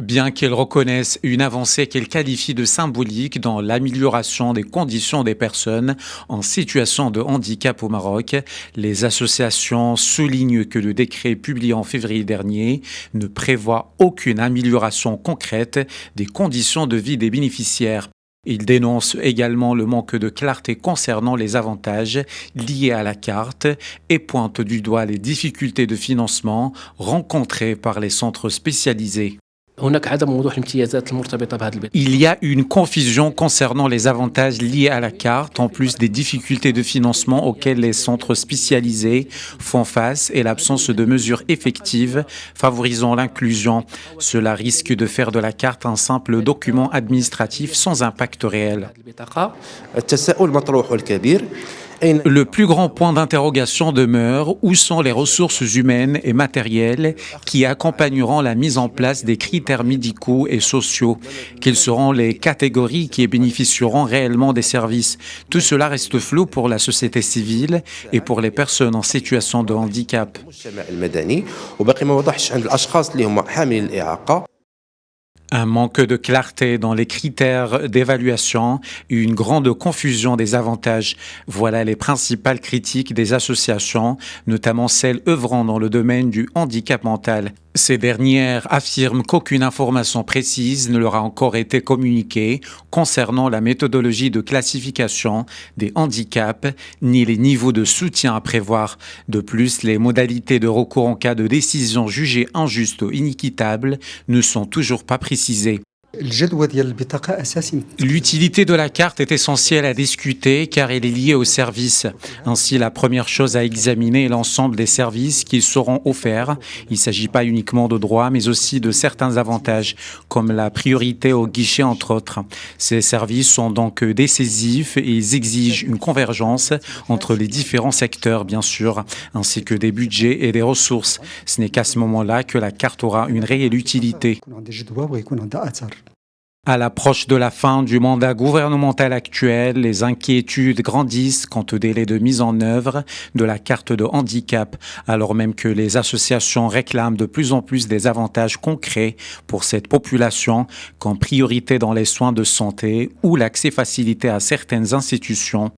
Bien qu'elle reconnaisse une avancée qu'elle qualifie de symbolique dans l'amélioration des conditions des personnes en situation de handicap au Maroc, les associations soulignent que le décret publié en février dernier ne prévoit aucune amélioration concrète des conditions de vie des bénéficiaires. Ils dénoncent également le manque de clarté concernant les avantages liés à la carte et pointent du doigt les difficultés de financement rencontrées par les centres spécialisés. Il y a une confusion concernant les avantages liés à la carte, en plus des difficultés de financement auxquelles les centres spécialisés font face et l'absence de mesures effectives favorisant l'inclusion. Cela risque de faire de la carte un simple document administratif sans impact réel. Le plus grand point d'interrogation demeure: où sont les ressources humaines et matérielles qui accompagneront la mise en place des critères médicaux et sociaux? Quelles seront les catégories qui bénéficieront réellement des services? Tout cela reste flou pour la société civile et pour les personnes en situation de handicap. Un manque de clarté dans les critères d'évaluation et une grande confusion des avantages. Voilà les principales critiques des associations, notamment celles œuvrant dans le domaine du handicap mental. Ces dernières affirment qu'aucune information précise ne leur a encore été communiquée concernant la méthodologie de classification des handicaps ni les niveaux de soutien à prévoir. De plus, les modalités de recours en cas de décision jugée injuste ou inéquitable ne sont toujours pas précisées. L'utilité de la carte est essentielle à discuter car elle est liée au service. Ainsi, la première chose à examiner est l'ensemble des services qui seront offerts. Il ne s'agit pas uniquement de droits, mais aussi de certains avantages, comme la priorité au guichet, entre autres. Ces services sont donc décisifs et ils exigent une convergence entre les différents secteurs, bien sûr, ainsi que des budgets et des ressources. Ce n'est qu'à ce moment-là que la carte aura une réelle utilité. À l'approche de la fin du mandat gouvernemental actuel, les inquiétudes grandissent quant au délai de mise en œuvre de la carte de handicap, alors même que les associations réclament de plus en plus des avantages concrets pour cette population, comme priorité dans les soins de santé ou l'accès facilité à certaines institutions.